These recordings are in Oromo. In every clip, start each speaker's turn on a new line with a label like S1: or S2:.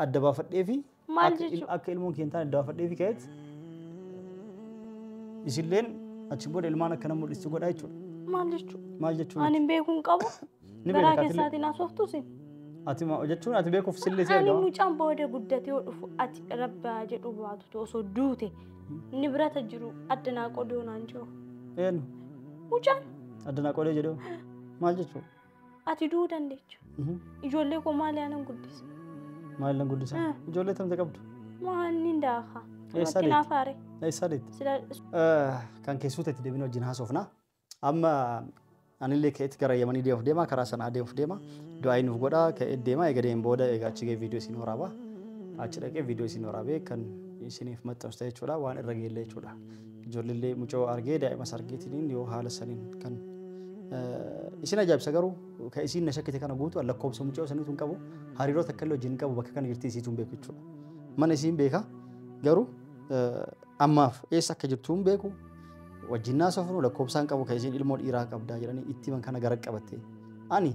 S1: adda baafadhee fi akka ilmoon keentaan adda baafadhee fi ka'eet isilleen achi booda ilmaan akka nama mul'istu godhaa jechuudha. Maal jechuudha?
S2: Ani beekuun qabu. Garaa keessaatiin asoftus.
S1: Ati jechuun ati beekuuf sillee si
S2: argama. Ani mucaan booda guddatee yoo dhufu ati rabbaa jedhu baatu osoo duute inni birata jiru addanaa qodoo naan jiru.
S1: Eenyu?
S2: Mucaan.
S1: Addanaa qodee jedhu maal jechuudha?
S2: Ati du'uu dandeecha. Ijoollee koo maal yaanan guddisa?
S1: Maal nan guddisa? Ijoollee tamte qabdu?
S2: Maal ni ndaaha?
S1: Eessaadheetti? Kan keessuutti itti deebinee wajjin haasofna. Amma anillee ka'eetti gara Yemanii deemuuf deema, karaa sanaa deemuuf deema. Du'aa nuuf godha, ka'ee deema, eega deemu booda egaa achi ga'ee viidiyoo isin waraaba. Achi dhaqee viidiyoo isin waraabee kan isiniif maxxansu ta'e jechuudha, waan irra geellee jechuudha. Ijoollee mucoo argee daa'imas argeetiin yoo haala saniin kan isin ajaa'ibsa garuu kan isin na shakkite kana guutu lakkoobsa mucoo saniitu hin qabu, hariiroo takka illee wajjin hin qabu bakka kana jirti isiitu hin beeku jechuudha. Mana isiin beeka garuu ammaaf eessa akka jirtu hin beeku. Wajjin naasofnu lakkoobsaan qabu kan isin ilmoo dhiiraa qabdaa jedhanii itti man kana gara qabatte. Ani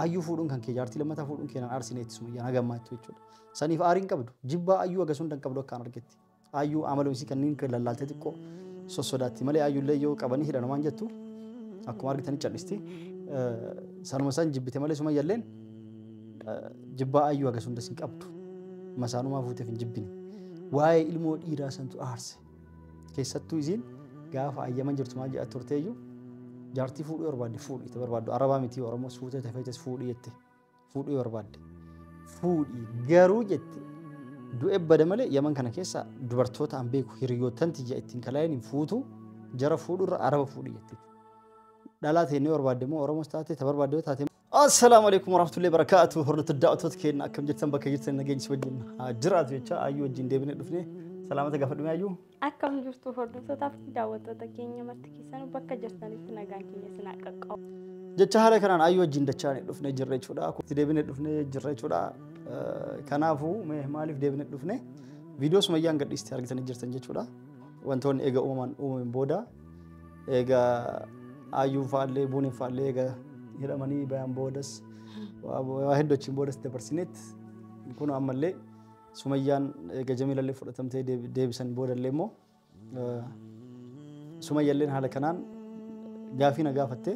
S1: ayyuu fuudhuun kan kee jaartii lammataa fuudhuun keenan aarsinee ittisuma yaa nagammaattu jechuudha. Saniif aariin qabdu jibbaa ayyuu agasuun dan qabdu akkaan argetti. Ayyuu amaluu isii kanneen lallaaltee xiqqoo sossodaatti malee ayyuullee yoo qabanii hidhanumaan jettu akkuma argitanii callisti. Sanuma san jibbite malee suma jalleen jibbaa ayyuu agasuun das hin qabdu. Masaanumaa fuuteef hin jibbine. Waa'ee ilmoo dhiiraa santu aarse. Keessattuu isiin gaafa ayyaman jirtu maal jedha turteeyyuu jaartii fuudhuu barbaadde fuudhii itti barbaaddu arabaa miti oromoo fuutee tafeetes fuudhii jette fuudhuu barbaadde fuudhii garuu jette du'e bada malee yaman kana keessa dubartoota an beeku hiriyoottanti jedha ittiin kalaayin fuutu jara fuudhurra araba fuudhii jette dhalaa teennee barbaadde moo oromoos taate ta barbaadde taate. Assalaamu alaikum warahmatullahi wabarakatuh. Hordoftoota daawwattoota keenya akkam jirtan bakka jirtan nageenyi wajjin jiraatu jecha ayyuu wajjin deebinee dhufnee salaamata gaafadhume ayyuu.
S2: Akkam jirtu hordoftoota fi daawwattoota keenya marti keessan bakka jirtanitti nagaan keenya sinaa qaqqabu.
S1: Jecha haala kanaan ayyuu wajjin dachaan dhufnee jirra jechuudha. Akkuma deebinee dhufnee jirra jechuudha. Kanaafuu maaliif deebinee dhufnee viidiyoo sumayyaan gadhiistee argitanii jirtan jechuudha. Wantoonni eega uumamaan booda eega ayyuu faallee buuniin faallee eega hidhamanii bayan boodas waa heddochiin boodas dabarsinetti kun ammallee sumayyaan eega jamiilallee fudhatamtee deebisan boodallee immoo sumayyalleen haala kanaan gaafii na gaafatte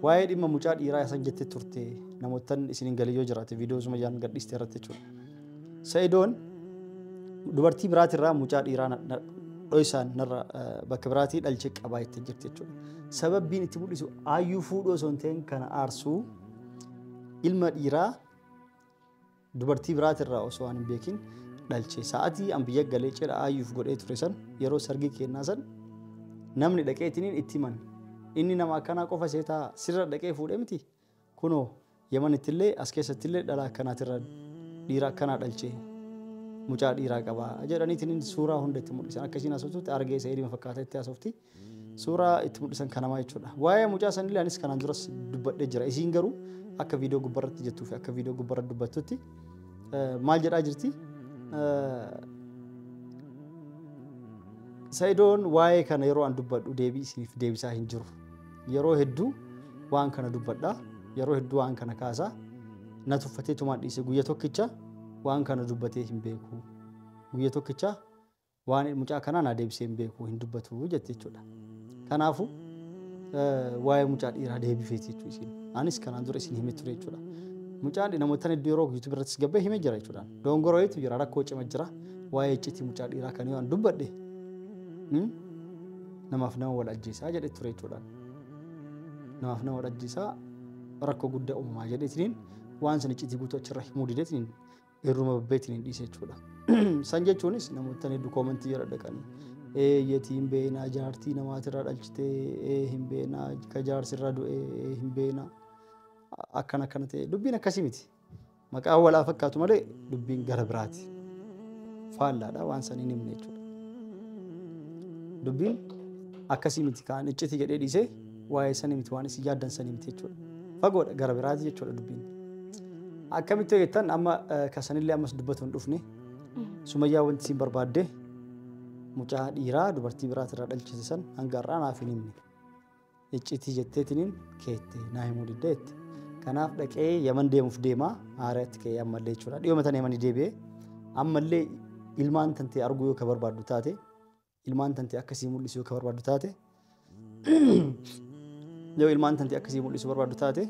S1: waa'ee dhimma mucaa dhiiraa san jettee turte namootan isiniin galiyyoo jiraate viidiyoo sumayyaan gadhiistee irratti jechuudha. Sa'idoon dubartii biraatirraa mucaa dhiiraa dhoysaan narra bakka biraatii dhalchee qabaa jettee jirti jechuudha. Sababbiin itti mul'isu ayyuu fuudhoo osoo hin ta'in kana aarsuu ilma dhiiraa dubartii biraatirraa osoo waan hin beekin dhalchee sa'aatii an biyya galee cidha ayyuuf godhee ture san yeroo sargii kennaa san namni dhaqeetiniin itti himan inni nama akkanaa qofa seetaa sirra dhaqee fuudhee miti kunoo Yemanittillee as keessattillee dhala akkanaatirra dhiira akkanaa dhalchee mucaa dhiiraa qabaa jedhaniitiin suuraa hunda itti mul'isan akkasiin asootutti argee sa'idima fakkaataa itti asofti suuraa itti mul'isan kanamaa jechuudha. Waa'ee mucaa sanillee anis kanaan duras dubbadhee jira. Isiin garuu akka viidiyoo gubbarratti jettuu fi akka viidiyoo gubbarratti dubbattutti maal jedhaa jirti? Sa'idoon waa'ee kana yeroo an dubbadhu deebii isiniif deebisaa hin jiru. Yeroo hedduu waan kana dubbadhaa. Yeroo hedduu waan kana kaasaa na tuffatee tumaan dhiise guyya tokkicha waan kana dubbatee hin beeku. Guyya tokkicha waan mucaa kanaa na deebisee hin beeku hin dubbatu jette jechuudha. Kanaafuu waa'ee mucaa dhiiraa deebifeeti jechuudha isiin. Anis kanaan dura isin himee ture jechuudha. Mucaan namoota hedduu yeroo YouTube irratti gabbee himee jira jechuudha. Dongorootu jira rakkoo cima jira waa'ee icciitii mucaa dhiiraa kan yoo dubbadhe namaaf nama wal ajjeesaa jedhe ture jechuudha. Namaaf nama wal ajjeesaa rakkoo guddaa uumamaa jedheetiin waan san icciitii guutuu achirra himuu dideetiin irruma babbeetiin dhiise jechuudha. San jechuunis namoota hedduu koomentii jedha dhaqan yetiin beena jaartii namaatirra dhalchitee hin beena ka jaarsirra du'ee hin beena akkana akkana ta'e dubbiin akkasii miti. Maqaan walaa fakkaatu malee dubbiin gara biraati. Faallaadha waan san hin himne jechuudha. Dubbiin akkasii miti kaan icciitii jedhee dhiisee waa'ee sanii miti waan isin yaaddan sanii miti jechuudha. Fagoodha gara biraati jechuudha dubbiin. Akkamitti jettan amma kasanillee ammas dubbatu hin dhufne sumayyaa wanti isin barbaadde mucaa dhiiraa dubartii biraatirraa dhalchise san hanga har'aa naaf hin himne. Icciitii jetteetiniin keette naa himuu diddeette. Kanaaf dhaqee Yaman deemuuf deema haaraatti ka'ee ammallee jechuudha. Dhiyoo matan Yamanii deebi'ee ammallee ilmaan tantee arguu yoo ka barbaaddu taate ilmaan tantee akkasii mul'isu yoo ka barbaaddu taate yoo ilmaan tantee akkasii mul'isu barbaaddu taate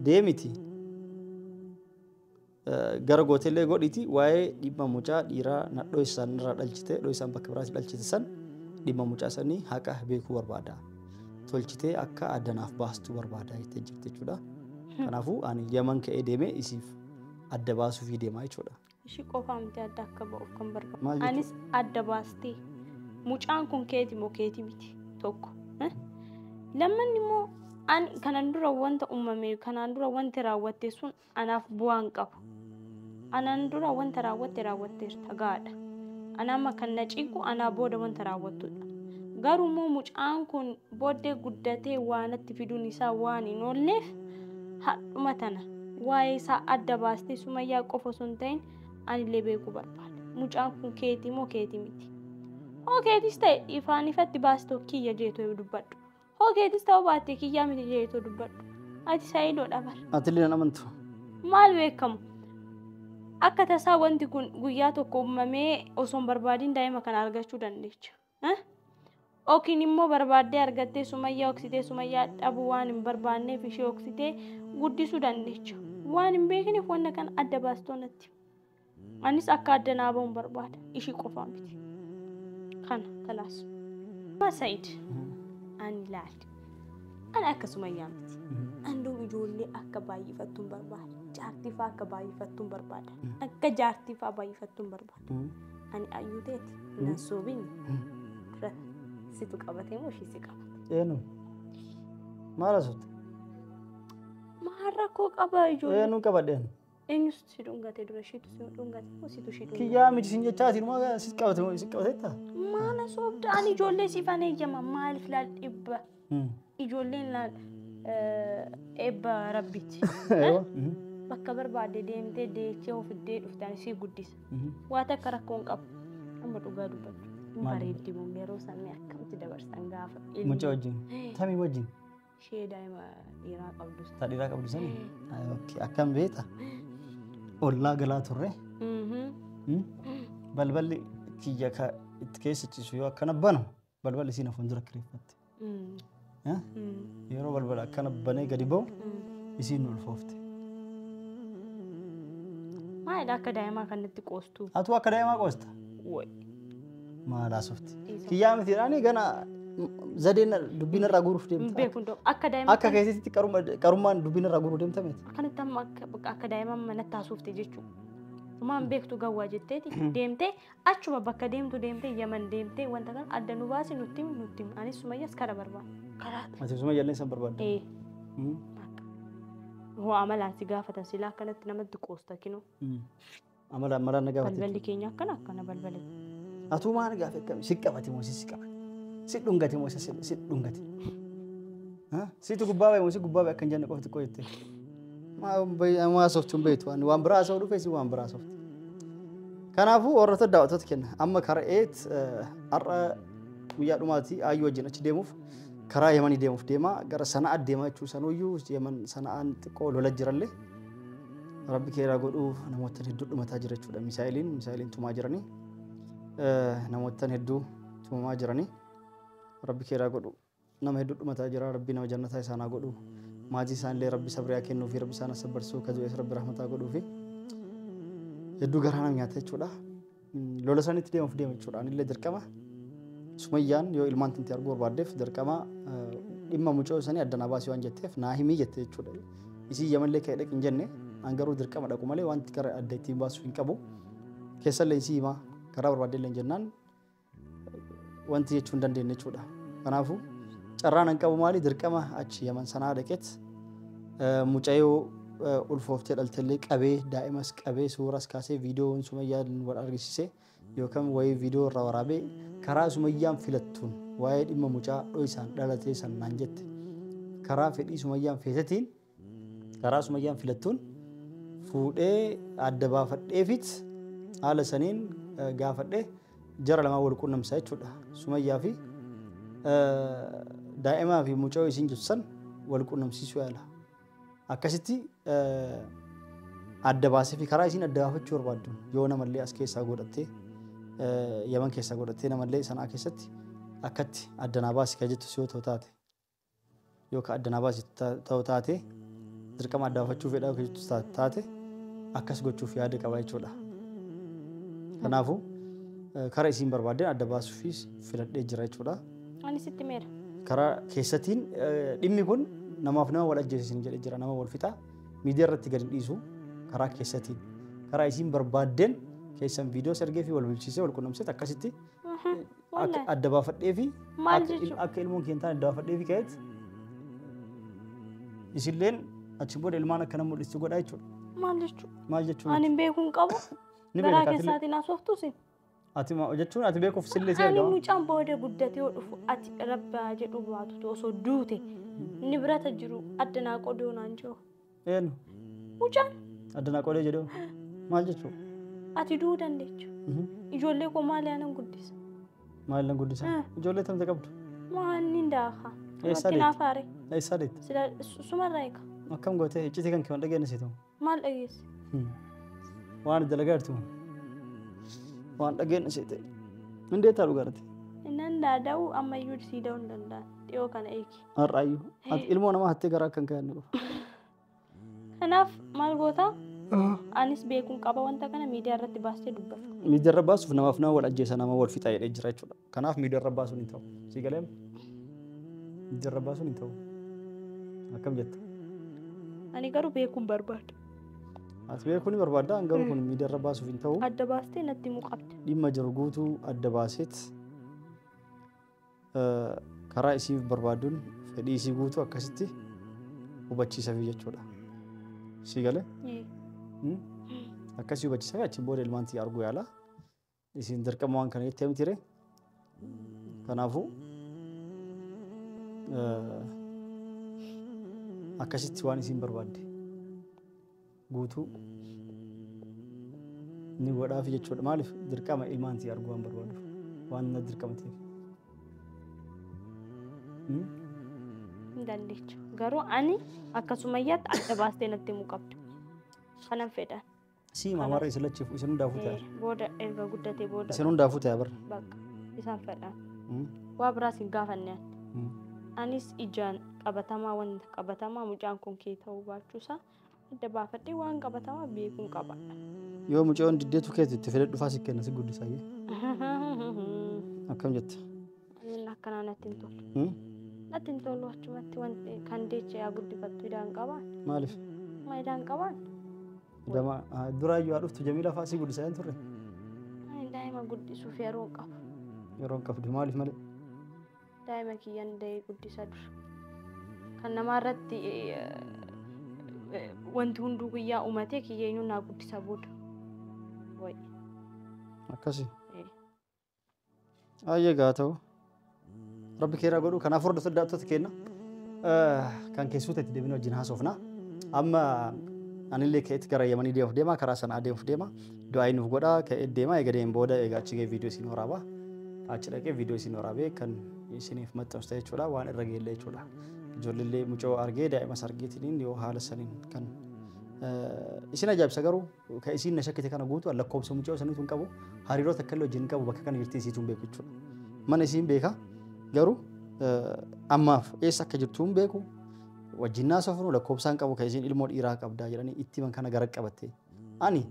S1: deemiti gara gooteellee godhiti waa'ee dhimma mucaa dhiiraa nadhoo isaan irraa dhalchite dhoo isaan bakka biraatti dhalchite san dhimma mucaa sanii haqa beekuu barbaada. Tolchitee akka addanaaf baastuu barbaada jettee jirti jechuudha. Kanaafuu ani Yaman ka'ee deemee isiif adda baasuuf deemaa jechuudha.
S2: Ishii qofaa miti adda akka ba'uuf kan barbaadu. Anis adda baastee mucaan kun keeti moo keeti miti tokko. Lammanni immoo kanaan dura wanta uumame kanaan dura wanti raawwatte sun anaaf bu'aan qabu. Anaan dura wanta raawwatteerta gaadha. Anaama kan na ciqu anaa booda wanta raawwattudha. Garuu immoo mucaan kun booddee guddatee waanatti fiduun isaa waan hin oolleef hadhuma tana waa'ee isaa adda baastee Sumayyaa qofa osoo hin ta'in anillee beekuu barbaada. Mucaan kun keetii moo keetii miti? Hoo keetis ta'e ifaan ifatti baastoo kiyya jeetoo dubbadhu. Hoo keetis ta'uu baattee kiyyaa miti jeetoo dubbadhu. Ati saayidoodha bara.
S1: Ati illee amantu.
S2: Maal beekamu? Akka tasaa wanti kun guyyaa tokko uumamee osoo hin barbaadin daa'ima kana argachuu dandeecha. Okiin immoo barbaaddee argattee Sumayyaa oksitee Sumayyaa dhabuu waan hin barbaanneef ishee oksitee guddisuu dandeecha. Waan hin beekneef wanta kana adda baastoonatti. Anis akka adda naa ba'uun barbaada. Ishii qofaa miti. Kana kalaas. Said ani laali. Ani akka Sumayyaa miti. Andoo ijoollee akka baay'ifattuun barbaada. Jaartiifaa akka baay'ifattuun barbaada. Akka jaartiifaa baay'ifattuun barbaada. Ani ayyuu ta'etti nan soobini. Situ qabatee moo ishii si qabate?
S1: Eenu. Maal asoote?
S2: Maal rakkoo qaba ijoollee?
S1: Eenu qabadheen.
S2: Eenyus si dhungate dura ishiitu si dhungate moo situ ishii dhungate?
S1: Kiyyaa miti sin jechaatiin maa si qabate moo si qabateetta?
S2: Maala soobda ani ijoollee siifan eeyyama maaliif laal dhibba? Ijoolleen laal eebba rabbiiti. Bakka barbaade deemtee deechee ofiddee dhuftee si guddisa. Waa takka rakkoon qabu. Amma dhugaa dubbadhu. Bareeddi mun yeroo sanni akkamitti dabarsan gaafa ilmi.
S1: Mucaa wajjin. Tamii wajjin.
S2: Ishee daa'ima dhiiraa qabdu.
S1: Ta dhiiraa qabdu sani? Akkam beeta? Ollaa galaa turre. Balballi kiyya ka itti keessachiisu yoo akkana banu balballi isiin fuuldura kireeffatte. Yeroo balbala akkana banee gadi ba'u isiin nu ulfoofte.
S2: Maalidha akka daa'imaa kanatti qoostu?
S1: Atuu akka daa'imaa qoosta? Maala softi. Kiyyaa miti jedhanii gana zadeen dubbiin irraa guuruuf deemta.
S2: Beekun doo akka daa'ima.
S1: Akka keessatti qarummaan dubbiin irraa guuruuf deemta miti.
S2: Akkanatti amma akka daa'ima manatti haasofte jechuudha. Maan beektu gawwaa jetteeti deemtee achuma bakka deemtu deemtee Yaman deemtee wanta kana adda nu baasi nutti anis Sumayyaas kara barbaada. Karaa.
S1: Ati Sumayyaallee san barbaadda.
S2: Hoo amalaan si gaafatan silaa akkanatti namatti qoosta kinoo.
S1: Amalaan na gaafate.
S2: Balballi keenya akkana balbala.
S1: Atuu maal gaafa akkami si qabate moo si qabate? Si dhungate moo si dhungate? Situ gubbaa bahe moo si gubbaa bahe akka hin jenne qofti xiqqoo jettee? Maa softuun beektu waan biraa haasa'uu dhufee si waan biraa softu. Kanaafuu warroota daawwattoota kenna amma karaa har'a guyyaa dhumaati ayyuu wajjin achi deemuuf karaa Yamanii deemuuf deema gara sanaa deemaa jechuu sanuyyuu Yaman sana'aan xiqqoo lola jirallee rabbi keeraa godhuu namoota hedduu dhumataa jira jechuudha. Misaa'iliin tumaa jiranii namoota hedduu tumamaa jiranii rabbi keeraa godhu nama hedduu dhumataa jira rabbi nama jannataa isaanaa godhu maatii isaanillee rabbi sabriyaa kennuu fi rabbi isaan sabbarsuu kaju'ees rabbi rahmataa godhuu fi hedduu garaa nama nyaata jechuudha. Lola sanitti deemuuf deema jechuudha. Anillee dirqama Sumayyaan yoo ilmaan tinti arguu barbaaddeef dirqama dhimma mucoo sanii addanaa baasii waan jetteef naa himii jette jechuudha. Isii Yamanillee ka'ee dhaqin jenne an garuu dirqama dhaqu malee wanti gara adda ittiin baasuu hin qabu. Keessallee isii himaa karaa barbaaddellee jennaan wanti jechuu hin dandeenye jechuudha. Kanaafuu carraan hin qabu maali dirqama achi Yaman sanaa dhaqeet mucayyoo ulfooftee dhaltallee qabee daa'imas qabee suuras kaasee viidiyoon Sumayyaan wal argisiisee yookaan wayii viidiyoo irraa waraabee karaa Sumayyaan filattuun waa'ee dhimma mucaa dho'isaan dhalatee sannaan jette karaa fedhii Sumayyaan feesatiin karaa Sumayyaan filattuun fuudhee adda baafadheefit haala saniin gaafadhee jara lamaa wal quunnamsaa jechuudha. Sumayyaa fi daa'imaa fi mucaa isiin jirtu san wal quunnamsiisuu yaala. Akkasitti adda baasee fi karaa isiin adda baafachuu barbaaddu yoo namallee as keessaa godhattee Yaman keessaa godhattee namallee sanaa keessatti akkatti addanaa baasii kan jettu si yoo ta'u taate yookaan addanaa baasii ta'u taate dirqama adda baafachuu fedhaa kan jettu taate akkas gochuuf yaada qaba jechuudha. Kanaafuu karaa isiin barbaadeen adda baasuufis filadhee jira jechuudha.
S2: Ani sitti meera.
S1: Karaa keessattiin dhimmi kun namaaf nama wal ajjeesisin jedhee jira nama wal fixaa miidiyaa irratti gadi dhiisu karaa keessattiin karaa isiin barbaadeen keessan viidiyoo ergee fi wal bilchiisee wal quunnamsee akkasitti adda baafadhee fi akka ilmoon keenyaan adda baafadhee fi ka'eet isilleen achi booda ilmaan akka nama mul'istu godhaa jechuudha. Maal jechuudha?
S2: Ani beekuun qabu. Garaa keessaatiin haasoftuusi.
S1: Ati jechuun ati beekuuf sillee si
S2: argama. Ani mucaan booda guddatee yoo dhufu ati rabbaa jedhu baatu osoo duute inni birata jiru addanaa qodoo naan jiru.
S1: Eenyu?
S2: Mucaan.
S1: Addanaa qodee jedhu maal jechuudha?
S2: Ati du'uu dandeechu. Ijoollee koo maal yaanan guddisa?
S1: Maal yaanan guddisa? Ijoollee tamte qabdu?
S2: Maanni ndaaha.
S1: Eessaa deetti?
S2: Naafaare.
S1: Eessaa deetti?
S2: Sumarraa eega.
S1: Akkam gootee iccitii kan kee waan dhageesse ta'u?
S2: Maal dhageesse?
S1: Waan dalagaa jirtu waan dhageesse ta'e. Indee taa'u garate?
S2: Innan daada'u ammayyuu sii da'uu hin danda'an. Dhiyoo kana eegi.
S1: Har'aayyuu. Ati ilmoo namaa hattee garaa kan ka'an dhufa.
S2: Kanaaf maal gootaa? Anis beekuun qaba wanta kana miidiyaa irratti baastee dubbata.
S1: Miidiyaa irra baasuuf namaaf nama wal ajjeesa nama wal fixaa jedhee jira jechuudha. Kanaaf miidiyaa irra baasuun hin ta'u. Sii galee miidiyaa irra baasuun hin ta'u. Akkam jetta?
S2: Ani garuu beekuun barbaada.
S1: Ati beekuun ni barbaadda garuu kun miidiyaa irra baasuuf hin ta'u.
S2: Adda baastee natti himuu qabda.
S1: Dhimma jiru guutuu adda baaseet karaa isiif barbaaduun fedhii isii guutuu akkasitti hubachiisaaf jechuudha. Sii galee? Akkasii hubachiisaa achi booda ilmaantii arguu yaala. Isin dirqama waan kana jettee miti ree. Kanaafuu akkasitti waan isin barbaadde guutuu ni godhaaf jechuudha. Maaliif dirqama ilmaantii arguu waan barbaaduuf waan na dirqama ta'eef.
S2: Hin dandeechu. Garuu ani akkasumayyaatti adda baastee natti himuu qabdu. Kanan fedhan.
S1: Si maamara isilachiif isin hundaafuu ta'a.
S2: Booda erga guddatee booda.
S1: Isin hundaafuu ta'a bara.
S2: Bakka isaan fedhan. Waa biraas hin gaafanne. Anis ijaan qabatamaa wanta qabatamaa mucaan kun kee ta'uu baachuusaa adda baafadhee waan qabatamaa beekuun qaba.
S1: Yoo mucaan diddeetu keetti itti fedhe dhufaa si kenna si guddisaa jee. Akkam jetta?
S2: Inni akkanaa natti hin tolu. Natti hin tolu achumatti wanti kan deecha yaa guddifattu idaan qabaan.
S1: Maaliif?
S2: Ma idaan qabaan?
S1: Duraayyuu haa dhuftu Jamiila fa'aa si guddisaa hin turre?
S2: Daa'ima guddisuuf yeroo hin qabu.
S1: Yeroo hin qabdu maaliif malee?
S2: Daa'ima kiyyaan da'ee guddisa dura. Kan namaarratti wanti hunduu guyyaa uumatee kiyyeenyuu naa guddisa booda.
S1: Akkasii? Ayyee gaa ta'u. Rabbi keeraa godhu kanaaf hordoftoota daawwattoota keenya kan keessuutti itti deebinee wajjin haasofna. Amma anillee ka'eetti gara Yamanii deemuuf deema karaa sanaa deemuuf deema. Du'aa nuuf godhaa ka'ee deema eega deemee booda egaa achi ga'ee viidiyoo isin waraaba. Achi dhaqee viidiyoo isin waraabee kan isiniif maxxansu jechuudha waan irra geellee jechuudha. Ijoollee mucoo argee daa'imas argeetiin yoo haala saniin kan isin ajaa'ibsa garuu kan isin na shakkite kana guutuu lakkoofsa mucoo saniitu hin qabu hariiroota akka illee wajjin qabu bakka kana jirti isiitu hin beeku jechuudha. Mana isiin beeka garuu ammaaf eessa akka jirtu hin beeku wajjin naasofnu lakkoofsaan qabu kan isin ilmoo dhiiraa qabdaa jedhanii itti man kana gara qabattee ani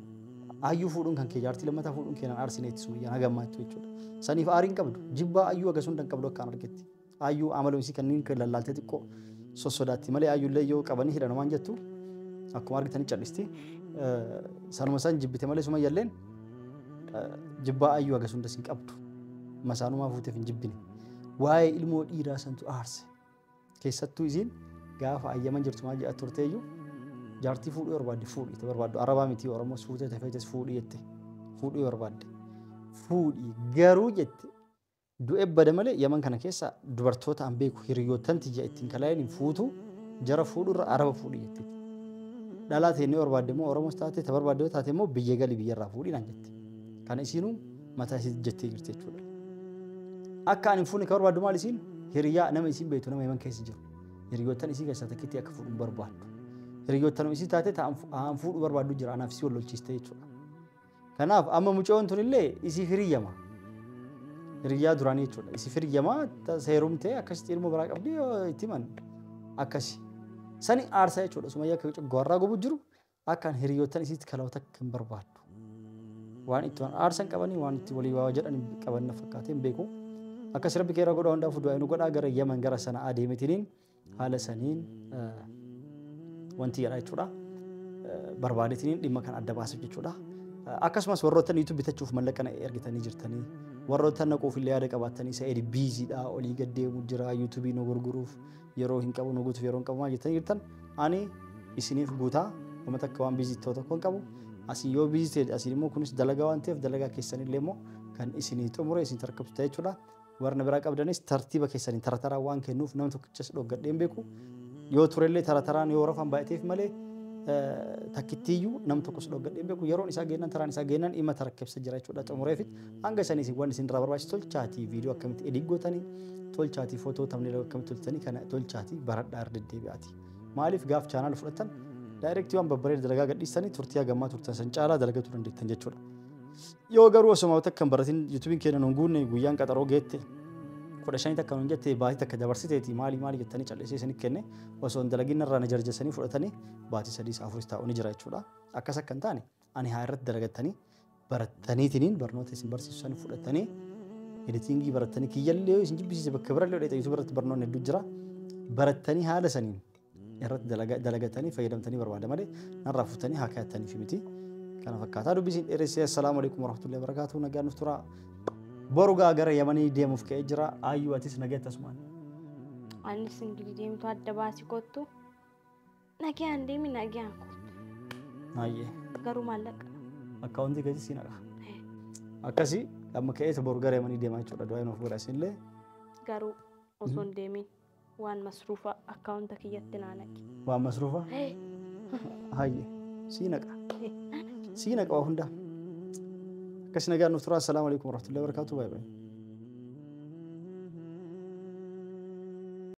S1: ayyuu fuudhuun kan kee jaartii lammataa fuudhuun keenan aarsinee itti sumayyaa na gammaachuu jechuudha. Saniif aariin qabdu jibbaa ayyuu agarsuun dan qabdu akkaan argetti. Ayyuu amaloon isii kanneen kan lallaaltee xiqqoo sossodaatti malee ayyuullee yoo qabanii hidhan waan jettu akkuma argitanii callisti. Sanuma isaan jibbite malee sumayyalleen jibbaa ayyuu agarsuun dasiin qabdu. Masaanumaa fuuteef hin jibbine. Waa'ee ilmoo dhiiraa santu aarse. Keessattuu isiin gaafa ayyaman jirtu maal jedha turteeyyuu jaartii fuudhuu barbaadde fuudhii itti barbaaddu arabaa miti oromoos fuutee tafeetes fuudhii jette fuudhuu barbaadde fuudhii garuu jette du'e bada malee yaman kana keessa dubartoota an beeku hiriyoottan tiyya ittiin kalaayeen hin fuutu jara fuudhurra araba fuudhii jette dhalaa teennee barbaadde immoo oromoos taate ta barbaadde taate immoo biyya galii biyyarraa fuudhii naan jette kana isiinuu mataa isii jettee jirti jechuudha akka ani fuudhee ka barbaaddu maal isiin hiriyaa nama isiin beektu nama yaman keessa jiru Hiriyoottan isii keessaa takkitti akka fuudhu barbaaddu. Hiriyoottan isii taate ta'an fuudhu barbaaddu jira anaaf isii wal lolchiiste jechuudha. Kanaaf amma mucoon tunillee isii hiriyyama. Hiriyyaa duraanii jechuudha. Isii hiriyyama seerumtee akkasitti ilmoo biraa qabdi itti himan akkasi. Sani aarsaa jechuudha. Sumayyaa akka gowwarraa gubu jiru akkaan hiriyoottan isiitti kalaawwata kan barbaaddu. Waan itti aarsan qabanii waan itti walii waa jedhan qabanna fakkaatee hin beeku. Akkas rabbi keera godhaa hundaaf du'aa inni godhaa gara Yaman gara sana adeemetiniin haala saniin wanti jedha jechuudha. Barbaadetiniin dhimma kan adda baasuuf jechuudha. Akkasumas warroottan YouTube bitachuuf mallaqa ergitanii jirtanii warroottan naquuf illee yaada qabaatanii sa'eedi biiziidha olii gaddeemu jira YouTube nu gurguruuf yeroo hin qabu nu guutuuf yeroo hin qabu maal jettanii jirtan ani isiniif guutaa uummata akka waan biizii tokko hin qabu asii yoo biizii ta'e asii immoo kunis dalagaa waan ta'eef dalagaa keessanillee immoo kan isinii xumure isin tarkaabsu ta'e jechuudha. Warra biraa qabdanis tartiiba keessaniin tarataraan waan kennuuf nama tokkichas dhoggadhee hin beeku yoo turellee tarataraan yoo rafan baay'ateef malee takkittiyyuu nam tokkos dhoggadhee hin beeku yeroon isaa geennan taraan isaa geennan dhimma tarkaabsa jira jechuudha xumureef hanga isaanii waan isin irraa barbaachisu tolchaatii viidiyoo akkamitti edit gootanii tolchaatii footoo tamneela akkamitti tolchanii kana tolchaatii baradhaa irra deddeebi'aati. Maaliif gaaf chaanaal fudhatan daayirektii waan babbareeda dalagaa gadhiistanii turtii hagammaa turtan san caalaa dalagachuu dandeettan jechuudha. Yoo garuu osoo takkan baratiin YouTubein keenya nun guunne guyyaan qaxaroo geette 15 takka nun jette baatii takka dabarsiteeti maali jettanii calleessee isinii kenne osoo dalagin irraa na jarjarsanii fudhatanii baatii 3-4 taa'u ni jira jechuudha. Akkas akka hin taane ani haa irratti dalagattanii barattaniitiniin barnoota isin barsiisan fudhatanii editingii barattanii kiyyallee isin jibbisiise bakka birallee dheetaa YouTube irratti barnoonni hedduu jira barattanii haala saniin irratti dalagatanii fayyadamtanii barbaada malee narraa fuutanii haa kaa'attanii fi miti. Kana fakkaataa dubbisiin dheeressee assalaamu alaikum warahmatullahi wabarakatuh nagaan nuuf tura. Borugaa gara Yamanii deemuuf ka'ee jira. Ayyuu atis nagaa tasmaan.
S2: Anis ingili deemtu adda baasii kottu nagaan deemi nagaan kottu.
S1: Ayyee.
S2: Garuu maallaqa.
S1: Akkaawuntii gadi si naqa. Akkasii amma ka'eetu boru gara Yamanii deemaa jechuudha. Du'aa nuuf godha isinillee.
S2: Garuu osoo hin deemin waan masruufa akkaawunta kiyyatti naanaqi.
S1: Waan masruufa? Ayyee. Si naqa. Si naqa waa hundaa. Kasih nagaan nuuf tura. Assalamu alaikum warahmatullahi wabarakatuh. Bye bye.